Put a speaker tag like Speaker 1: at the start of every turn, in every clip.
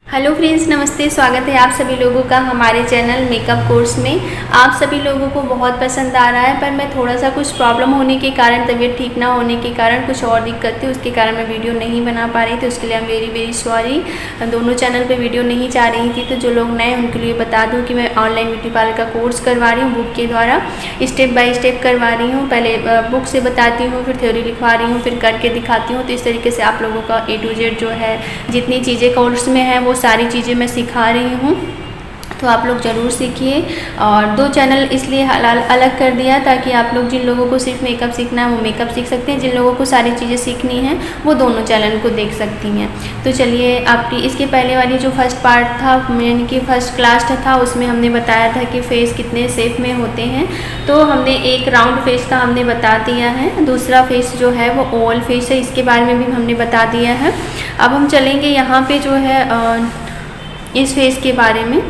Speaker 1: Hello friends, नमस्ते। स्वागत है आप सभी लोगों का हमारे चैनल मेकअप कोर्स में। आप सभी लोगों को बहुत पसंद आ रहा है, पर मैं थोड़ा सा कुछ प्रॉब्लम होने के कारण, तबीयत ठीक ना होने के कारण, कुछ और दिक्कत थी, उसके कारण मैं वीडियो नहीं बना पा रही थी। उसके लिए I am very very sorry. दोनों चैनल पे वीडियो नहीं जा रही थी। तो जो लोग नए उनके लिए बता दूँ कि मैं ऑनलाइन ब्यूटी पार्लर का कोर्स करवा रही हूँ, बुक के द्वारा स्टेप बाय स्टेप करवा रही हूँ। पहले बुक से बताती हूँ, फिर थ्योरी लिखवा रही हूँ, फिर करके दिखाती हूँ। तो इस तरीके से आप लोगों का A to Z जो है, जितनी चीज़ें कोर्स में है वो सारी चीज़ें मैं सिखा रही हूँ। तो आप लोग ज़रूर सीखिए। और 2 चैनल इसलिए अलग कर दिया ताकि आप लोग, जिन लोगों को सिर्फ मेकअप सीखना है वो मेकअप सीख सकते हैं, जिन लोगों को सारी चीज़ें सीखनी हैं वो दोनों चैनल को देख सकती हैं। तो चलिए, आपकी इसके पहले वाली जो फर्स्ट पार्ट था, यानी कि फर्स्ट क्लास था, उसमें हमने बताया था कि फेस कितने शेप में होते हैं। तो हमने एक राउंड फेस का हमने बता दिया है। दूसरा फेस जो है वो ओवल फेस है, इसके बारे में भी हमने बता दिया है। अब हम चलेंगे यहाँ पे जो है इस फेस के बारे में।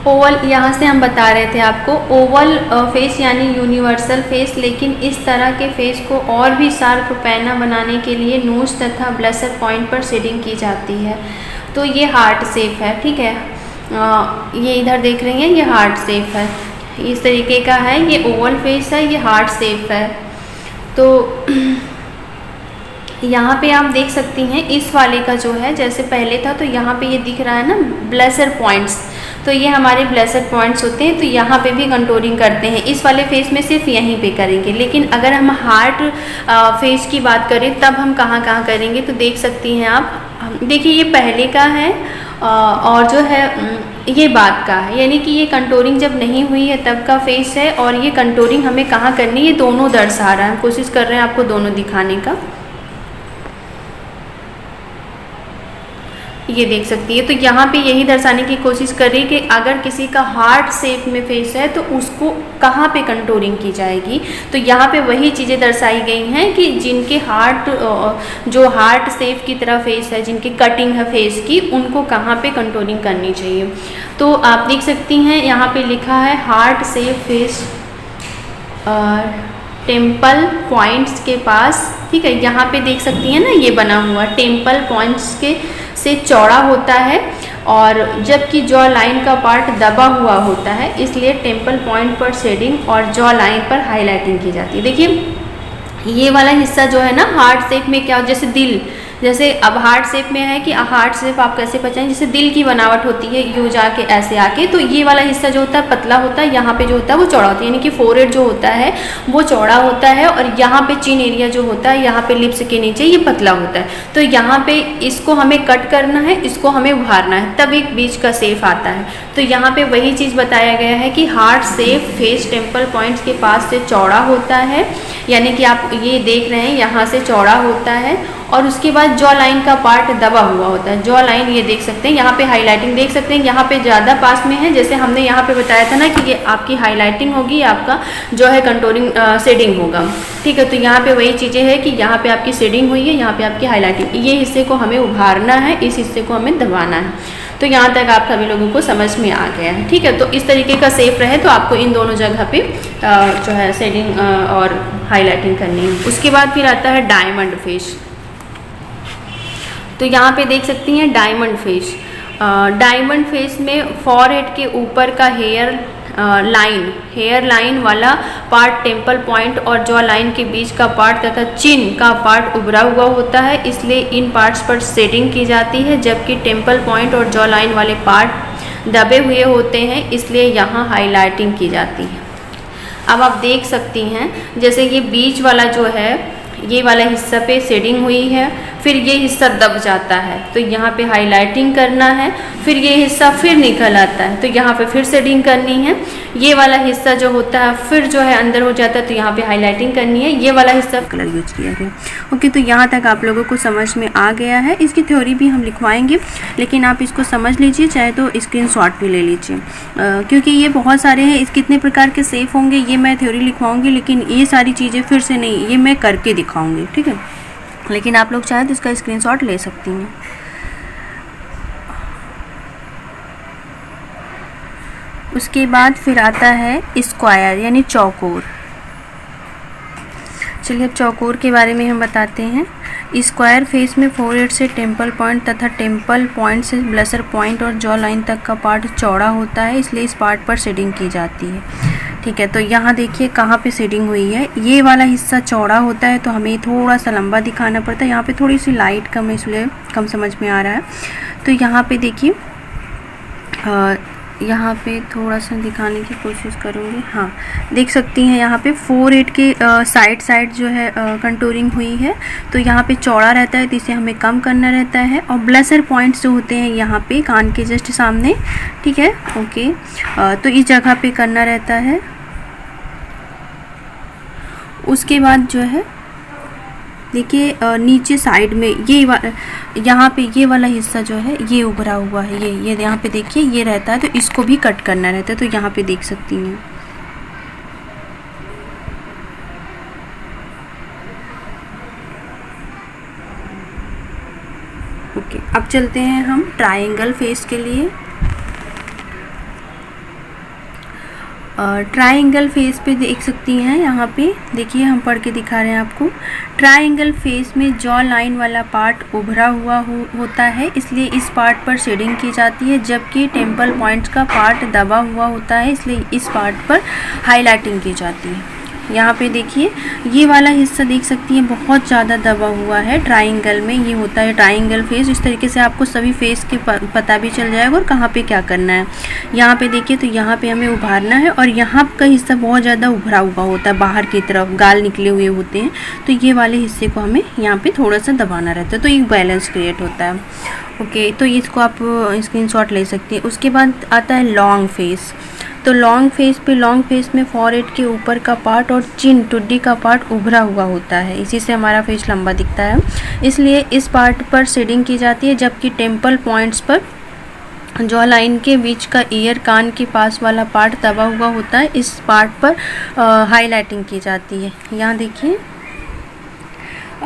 Speaker 1: ओवल, यहाँ से हम बता रहे थे आपको ओवल फेस यानी यूनिवर्सल फेस, लेकिन इस तरह के फेस को और भी शार्प पैना बनाने के लिए नोज तथा ब्लशर पॉइंट पर शेडिंग की जाती है। तो ये हार्ट शेप है, ठीक है। ये इधर देख रही हैं, ये हार्ट शेप है, इस तरीके का है। ये ओवल फेस है, ये हार्ट शेप है। तो यहाँ पे आप देख सकती हैं इस वाले का जो है, जैसे पहले था तो यहाँ पे ये दिख रहा है ना ब्लशर पॉइंट्स, तो ये हमारे ब्लशर पॉइंट्स होते हैं। तो यहाँ पे भी कंटूरिंग करते हैं। इस वाले फेस में सिर्फ यहीं पे करेंगे, लेकिन अगर हम हार्ट फेस की बात करें तब हम कहाँ कहाँ करेंगे, तो देख सकती हैं आप। देखिए, ये पहले का है और जो है ये बाद का है, यानी कि ये कंटूरिंग जब नहीं हुई है तब का फेस है, और ये कंटूरिंग हमें कहाँ करनी है, ये दोनों दर्शा रहा है। कोशिश कर रहे हैं आपको दोनों दिखाने का। ये देख सकती है। तो यहाँ पे यही दर्शाने की कोशिश कर रही है कि अगर किसी का हार्ट शेप में फेस है तो उसको कहाँ पे कंटूरिंग की जाएगी। तो यहाँ पे वही चीज़ें दर्शाई गई हैं कि जिनके जो हार्ट शेप की तरह फेस है, जिनकी कटिंग है फेस की, उनको कहाँ पे कंटूरिंग करनी चाहिए। तो आप देख सकती हैं यहाँ पे लिखा है heart shape face temple points के पास, ठीक है। यहाँ पे देख सकती हैं ना, ये बना हुआ टेम्पल पॉइंट्स के से चौड़ा होता है, और जबकि जॉ लाइन का पार्ट दबा हुआ होता है, इसलिए टेम्पल पॉइंट पर शेडिंग और जॉ लाइन पर हाईलाइटिंग की जाती है। देखिए, ये वाला हिस्सा जो है ना हार्ट शेप में, क्या जैसे दिल, जैसे अब हार्ट शेप में है कि हार्ट शेप आप कैसे पहचानें, जैसे दिल की बनावट होती है यू जाके ऐसे आके, तो ये वाला हिस्सा जो होता है पतला होता है, यहाँ पे जो होता है वो चौड़ा होता है, यानी कि फोरहेड जो होता है वो चौड़ा होता है, और यहाँ पे चिन एरिया जो होता है, यहाँ पे लिप्स के नीचे ये पतला होता है। तो यहाँ पे इसको हमें कट करना है, इसको हमें उभारना है, तब एक बीच का शेप आता है। तो यहाँ पे वही चीज़ बताया गया है कि heart shape face temple points के पास से चौड़ा होता है, यानी कि आप ये देख रहे हैं यहाँ से चौड़ा होता है, और उसके बाद जॉ लाइन का पार्ट दबा हुआ होता है। जॉ लाइन ये देख सकते हैं, यहाँ पे हाईलाइटिंग देख सकते हैं, यहाँ पे ज़्यादा पास में है, जैसे हमने यहाँ पे बताया था ना कि ये आपकी हाईलाइटिंग होगी, आपका जो है कंटूरिंग शेडिंग होगा, ठीक है। तो यहाँ पे वही चीज़ें हैं कि यहाँ पे आपकी शेडिंग हुई है, यहाँ पे आपकी हाईलाइटिंग, ये हिस्से को हमें उभारना है, इस हिस्से को हमें दबाना है। तो यहाँ तक आप सभी लोगों को समझ में आ गया है, ठीक है। तो इस तरीके का शेप रहे तो आपको इन दोनों जगह पे जो है शेडिंग और हाईलाइटिंग करनी है। उसके बाद फिर आता है डायमंड फेस। तो यहाँ पे देख सकती हैं डायमंड फेस। डायमंड फेस में फॉरहेड के ऊपर का हेयर लाइन वाला पार्ट, टेम्पल पॉइंट और जॉ लाइन के बीच का पार्ट तथा चिन का पार्ट उभरा हुआ होता है, इसलिए इन पार्ट्स पर शेडिंग की जाती है, जबकि टेम्पल पॉइंट और जॉ लाइन वाले पार्ट दबे हुए होते हैं, इसलिए यहाँ हाईलाइटिंग की जाती है। अब आप देख सकती हैं, जैसे ये बीच वाला जो है, ये वाला हिस्सा पे शेडिंग हुई है, फिर ये हिस्सा दब जाता है, तो यहाँ पे हाईलाइटिंग करना है, फिर ये हिस्सा फिर निकल आता है, तो यहाँ पे फिर शेडिंग करनी है। ये वाला हिस्सा जो होता है फिर जो है अंदर हो जाता है, तो यहाँ पे हाईलाइटिंग करनी है। ये वाला हिस्सा कलर यूज किया गया। ओके, तो यहाँ तक आप लोगों को समझ में आ गया है। इसकी थ्योरी भी हम लिखवाएंगे, लेकिन आप इसको समझ लीजिए, चाहे तो स्क्रीनशॉट भी ले लीजिए, क्योंकि ये बहुत सारे हैं। इस कितने प्रकार के शेप होंगे ये मैं थ्योरी लिखवाऊँगी, लेकिन ये सारी चीज़ें फिर से नहीं, ये मैं करके दिखाऊँगी, ठीक है। लेकिन आप लोग चाहें तो इसका स्क्रीनशॉट ले सकती हैं। उसके बाद फिर आता है स्क्वायर यानी चौकोर। चलिए अब चौकोर के बारे में हम बताते हैं। स्क्वायर फेस में फोरहेड से टेम्पल पॉइंट तथा टेम्पल पॉइंट से ब्लशर पॉइंट और जॉ लाइन तक का पार्ट चौड़ा होता है, इसलिए इस पार्ट पर शेडिंग की जाती है। ठीक है, तो यहाँ देखिए कहाँ पे शेडिंग हुई है। ये वाला हिस्सा चौड़ा होता है तो हमें थोड़ा सा लंबा दिखाना पड़ता है। यहाँ पे थोड़ी सी लाइट कम है इसलिए कम समझ में आ रहा है। तो यहाँ पे देखिए, यहाँ पे थोड़ा सा दिखाने की कोशिश करूँगी। हाँ, देख सकती हैं यहाँ पे फोरहेड के साइड जो है कंटूरिंग हुई है, तो यहाँ पे चौड़ा रहता है तो इसे हमें कम करना रहता है। और ब्लशर पॉइंट्स जो होते हैं यहाँ पे कान के जस्ट सामने, ठीक है, ओके, तो इस जगह पे करना रहता है। उसके बाद जो है देखिए नीचे साइड में यहाँ पे ये वाला हिस्सा जो है ये उभरा हुआ है, ये यहाँ पे देखिए ये रहता है, तो इसको भी कट करना रहता है। तो यहाँ पे देख सकती हैं। ओके, अब चलते हैं हम ट्रायंगल फेस के लिए। ट्रायंगल फेस पे देख सकती हैं, यहाँ पे देखिए हम पढ़ के दिखा रहे हैं आपको। ट्रायंगल फेस में जॉ लाइन वाला पार्ट उभरा हुआ होता है, इसलिए इस पार्ट पर शेडिंग की जाती है, जबकि टेम्पल पॉइंट्स का पार्ट दबा हुआ होता है, इसलिए इस पार्ट पर हाईलाइटिंग की जाती है। यहाँ पे देखिए ये वाला हिस्सा देख सकती हैं बहुत ज़्यादा दबा हुआ है। ट्रायंगल में ये होता है ट्रायंगल फेस। इस तरीके से आपको सभी फेस के पता भी चल जाएगा और कहाँ पे क्या करना है। यहाँ पे देखिए तो यहाँ पे हमें उभारना है और यहाँ का हिस्सा बहुत ज़्यादा उभरा हुआ होता है, बाहर की तरफ गाल निकले हुए होते हैं, तो ये वाले हिस्से को हमें यहाँ पे थोड़ा सा दबाना रहता है, तो एक बैलेंस क्रिएट होता है। ओके, तो इसको आप स्क्रीनशॉट ले सकते हैं। उसके बाद आता है लॉन्ग फेस। तो लॉन्ग फेस में फॉरहेड के ऊपर का पार्ट और चिन टुड्डी का पार्ट उभरा हुआ होता है, इसी से हमारा फेस लंबा दिखता है, इसलिए इस पार्ट पर शेडिंग की जाती है। जबकि टेम्पल पॉइंट्स पर जॉ लाइन के बीच का ईयर कान के पास वाला पार्ट दबा हुआ होता है, इस पार्ट पर हाईलाइटिंग की जाती है। यहाँ देखिए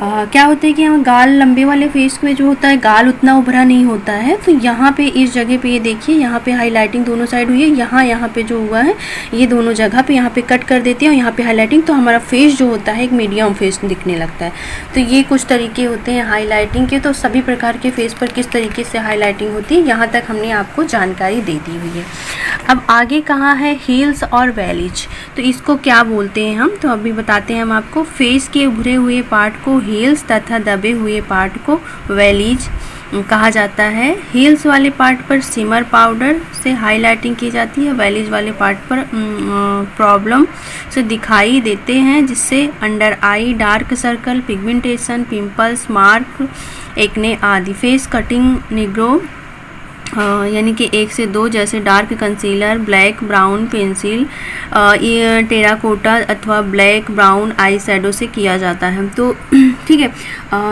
Speaker 1: क्या होता है कि हम गाल लंबे वाले फेस में जो होता है गाल उतना उभरा नहीं होता है, तो यहाँ पे इस जगह पे ये देखिए यहाँ पे हाईलाइटिंग दोनों साइड हुई है। यहाँ पे जो हुआ है ये दोनों जगह पे यहाँ पे कट कर देते हैं और यहाँ पे हाईलाइटिंग, तो हमारा फेस जो होता है एक मीडियम फेस दिखने लगता है। तो ये कुछ तरीके होते हैं हाईलाइटिंग के। तो सभी प्रकार के फेस पर किस तरीके से हाईलाइटिंग होती है यहाँ तक हमने आपको जानकारी दे दी हुई है। अब आगे कहाँ है हील्स और वैलीज, तो इसको क्या बोलते हैं हम, तो अभी बताते हैं हम आपको। फेस के उभरे हुए पार्ट को हील्स तथा दबे हुए पार्ट को वैलीज कहा जाता है। हील्स वाले पार्ट पर सिमर पाउडर से हाईलाइटिंग की जाती है, वैलीज वाले पार्ट पर प्रॉब्लम से दिखाई देते हैं, जिससे under eye dark circle, pigmentation, pimples, mark, acne आदि। फेस कटिंग निग्रो यानी कि 1 से 2 जैसे dark concealer, black brown pencil, terracotta अथवा ब्लैक ब्राउन आई शैडो से किया जाता है। तो ठीक है,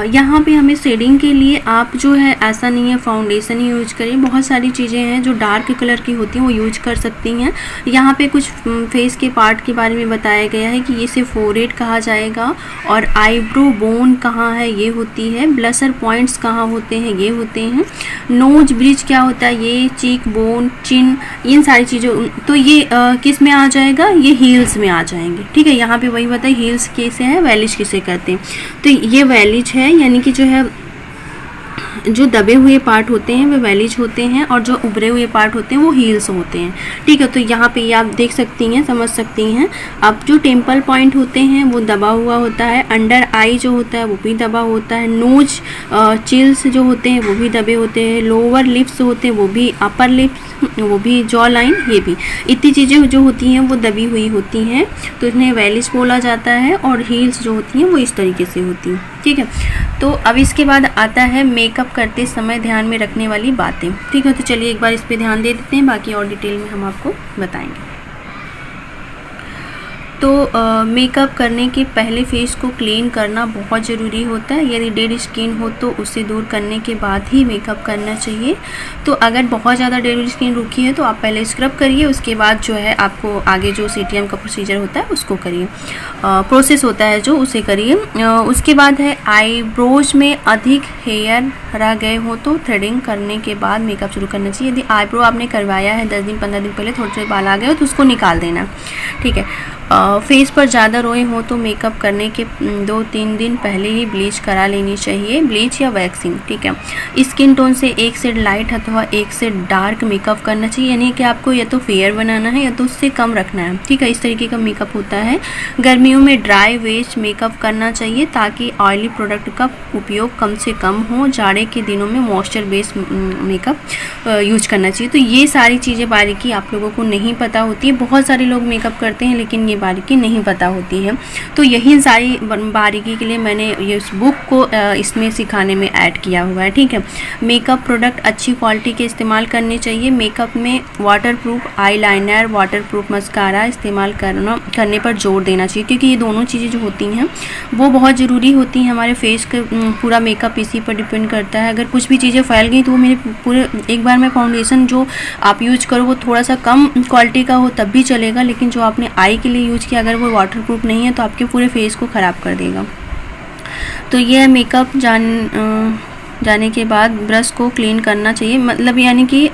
Speaker 1: यहाँ पे हमें शेडिंग के लिए आप जो है ऐसा नहीं है फाउंडेशन ही यूज करिए, बहुत सारी चीज़ें हैं जो डार्क कलर की होती हैं वो यूज कर सकती हैं। यहाँ पे कुछ फेस के पार्ट के बारे में बताया गया है कि इसे फोरहेड कहा जाएगा, और आईब्रो बोन कहाँ है ये होती है, ब्लशर पॉइंट्स कहाँ होते हैं ये होते हैं, नोज ब्रिज क्या होता है ये, चीक बोन, चिन, इन सारी चीज़ों, तो ये किस में आ जाएगा, ये हील्स में आ जाएंगे। ठीक है, यहाँ पे वही बताइए हील्स कैसे हैं, वैलिज किसे कहते हैं। तो ये वैलिज है, यानी कि जो है जो दबे हुए पार्ट होते हैं वे वैलिज होते हैं और जो उभरे हुए पार्ट होते हैं वो हील्स होते हैं। ठीक है, तो यहाँ पे ये आप देख सकती हैं, समझ सकती हैं। अब जो टेम्पल पॉइंट होते हैं वो दबा हुआ होता है, अंडर आई जो होता है वो भी दबा होता है, नोज चिल्स जो होते हैं वो भी दबे होते हैं, लोअर लिप्स होते हैं वो भी, अपर लिप्स वो भी, जॉ लाइन ये भी, इतनी चीज़ें जो होती हैं वो दबी हुई होती हैं, तो इन्हें वैलिज बोला जाता है। और हील्स जो होती हैं वो इस तरीके से होती हैं। ठीक है, तो अब इसके बाद आता है मेकअप करते समय ध्यान में रखने वाली बातें। ठीक है, तो चलिए एक बार इस पे ध्यान दे देते हैं, बाकी और डिटेल में हम आपको बताएंगे। तो मेकअप करने के पहले फेस को क्लीन करना बहुत ज़रूरी होता है। यदि डेड स्किन हो तो उसे दूर करने के बाद ही मेकअप करना चाहिए। तो अगर बहुत ज़्यादा डेड स्किन रुकी है तो आप पहले स्क्रब करिए, उसके बाद जो है आपको आगे जो CTM का प्रोसीजर होता है उसको करिए, प्रोसेस होता है जो उसे करिए। उसके बाद है आईब्रोज में अधिक हेयर रह गए हो तो थ्रेडिंग करने के बाद मेकअप शुरू करना चाहिए। यदि आईब्रो आपने करवाया है 10 दिन 15 दिन पहले थोड़े से बाल आ गए हो तो उसको निकाल देना। ठीक है, फेस पर ज़्यादा रोए हो तो मेकअप करने के 2-3 दिन पहले ही ब्लीच करा लेनी चाहिए, ब्लीच या वैक्सिंग, ठीक है। स्किन टोन से एक से लाइट अथवा एक से डार्क मेकअप करना चाहिए, यानी कि आपको या तो फेयर बनाना है या तो उससे कम रखना है, ठीक है। इस तरीके का मेकअप होता है। गर्मियों में ड्राई वेस्ट मेकअप करना चाहिए ताकि ऑयली प्रोडक्ट का उपयोग कम से कम हो। जाड़े के दिनों में मॉइस्चर बेस्ड मेकअप यूज करना चाहिए। तो ये सारी चीज़ें बारीकी आप लोगों को नहीं पता होती है। बहुत सारे लोग मेकअप करते हैं लेकिन ये बारीकी नहीं पता होती है। तो यही सारी बारीकी के लिए मैंने ये इस बुक को इसमें सिखाने में ऐड किया हुआ है, ठीक है। मेकअप प्रोडक्ट अच्छी क्वालिटी के इस्तेमाल करने चाहिए। मेकअप में वाटरप्रूफ आईलाइनर, वाटरप्रूफ मस्कारा इस्तेमाल करने पर जोर देना चाहिए, क्योंकि ये दोनों चीज़ें जो होती हैं वो बहुत ज़रूरी होती हैं। हमारे फेस का पूरा मेकअप इसी पर डिपेंड करता है। अगर कुछ भी चीज़ें फैल गई तो वो मेरे पूरे एक बार में फाउंडेशन जो आप यूज करो वो थोड़ा सा कम क्वालिटी का हो तब भी चलेगा, लेकिन जो आपने आई के लिए यूज किया अगर वो वाटरप्रूफ नहीं है तो आपके पूरे फेस को ख़राब कर देगा। तो यह मेकअप जाने के बाद ब्रश को क्लीन करना चाहिए, मतलब यानी कि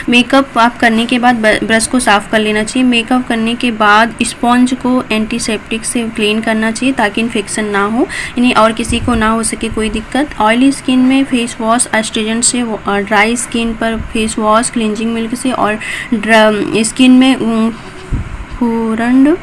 Speaker 1: मेकअप आप करने के बाद ब्रश को साफ़ कर लेना चाहिए। मेकअप करने के बाद स्पॉन्ज को एंटीसेप्टिक से क्लीन करना चाहिए ताकि इन्फेक्शन ना हो, यानी और किसी को ना हो सके कोई दिक्कत। ऑयली स्किन में फेस वॉश एस्ट्रिजेंट से, ड्राई स्किन पर फेस वॉश क्लिनजिंग मिल्क से, और स्किन में खुरंड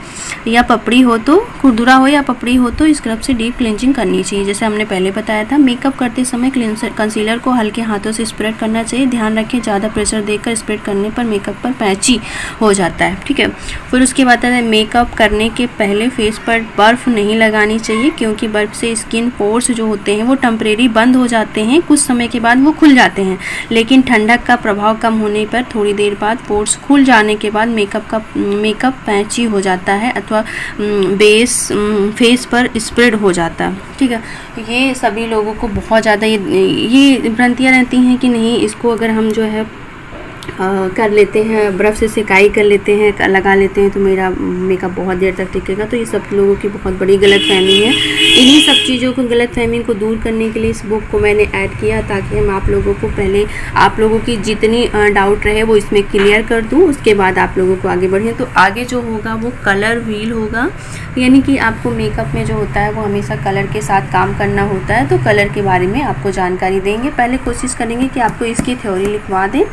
Speaker 1: या पपड़ी हो तो, खुरदुरा हो या पपड़ी हो तो स्क्रब से डीप क्लिनजिंग करनी चाहिए, जैसे हमने पहले बताया था। मेकअप करते समय कंसीलर को हल्के हाथों से स्प्रेड करना चाहिए। ध्यान रखें ज़्यादा प्रेशर देकर स्प्रेड करने पर मेकअप पर पैची हो जाता है, ठीक है। फिर उसके बाद मेकअप करने के पहले फेस पर बर्फ़ नहीं लगानी चाहिए, क्योंकि बर्फ़ से स्किन पोर्स जो होते हैं वो टेम्परेरी बंद हो जाते हैं, कुछ समय के बाद वो खुल जाते हैं। लेकिन ठंडक का प्रभाव कम होने पर थोड़ी देर बाद पोर्स खुल जाने के बाद मेकअप पैची हो जाता है अथवा फेस पर स्प्रेड हो जाता है, ठीक है। ये सभी लोगों को बहुत ज़्यादा ये भ्रांतियाँ रहती हैं कि नहीं, इसको अगर हम जो है कर लेते हैं, बर्फ़ से सिकाई कर लेते हैं, लगा लेते हैं तो मेरा मेकअप बहुत देर तक टिकेगा। तो ये सब लोगों की बहुत बड़ी गलतफहमी है। इन्हीं सब चीज़ों को, गलतफहमी को दूर करने के लिए इस बुक को मैंने ऐड किया, ताकि हम आप लोगों को पहले आप लोगों की जितनी डाउट रहे वो इसमें क्लियर कर दूँ, उसके बाद आप लोगों को आगे बढ़ें। तो आगे जो होगा वो कलर व्हील होगा, यानी कि आपको मेकअप में जो होता है वो हमेशा कलर के साथ काम करना होता है। तो कलर के बारे में आपको जानकारी देंगे। पहले कोशिश करेंगे कि आपको इसकी थ्योरी लिखवा दें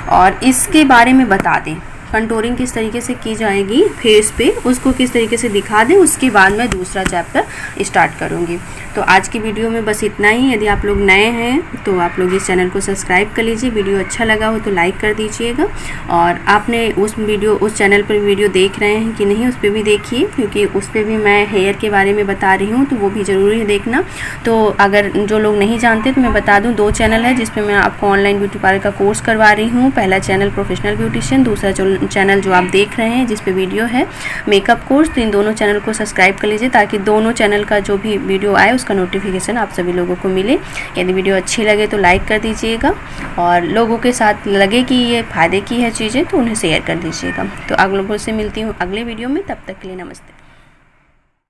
Speaker 1: और इसके बारे में बता दें, कंटूरिंग किस तरीके से की जाएगी फेस पे, उसको किस तरीके से दिखा दें। उसके बाद मैं दूसरा चैप्टर स्टार्ट करूँगी। तो आज की वीडियो में बस इतना ही। यदि आप लोग नए हैं तो आप लोग इस चैनल को सब्सक्राइब कर लीजिए। वीडियो अच्छा लगा हो तो लाइक कर दीजिएगा, और आपने उस चैनल पर वीडियो देख रहे हैं कि नहीं उस पर भी देखिए, क्योंकि उस पर भी मैं हेयर के बारे में बता रही हूँ, तो वो भी ज़रूरी है देखना। तो अगर जो लोग नहीं जानते तो मैं बता दूँ, 2 चैनल है जिसपे मैं आपको ऑनलाइन ब्यूटी पार्लर का कोर्स करवा रही हूँ। पहला चैनल प्रोफेशनल ब्यूटिशियन, दूसरा चैनल जो आप देख रहे हैं जिस पे वीडियो है मेकअप कोर्स। तो इन दोनों चैनल को सब्सक्राइब कर लीजिए ताकि दोनों चैनल का जो भी वीडियो आए उसका नोटिफिकेशन आप सभी लोगों को मिले। यदि वीडियो अच्छी लगे तो लाइक कर दीजिएगा, और लोगों के साथ लगे कि ये फ़ायदे की है चीज़ें तो उन्हें शेयर कर दीजिएगा। तो आप लोगों से मिलती हूँ अगले वीडियो में, तब तक के लिए नमस्ते।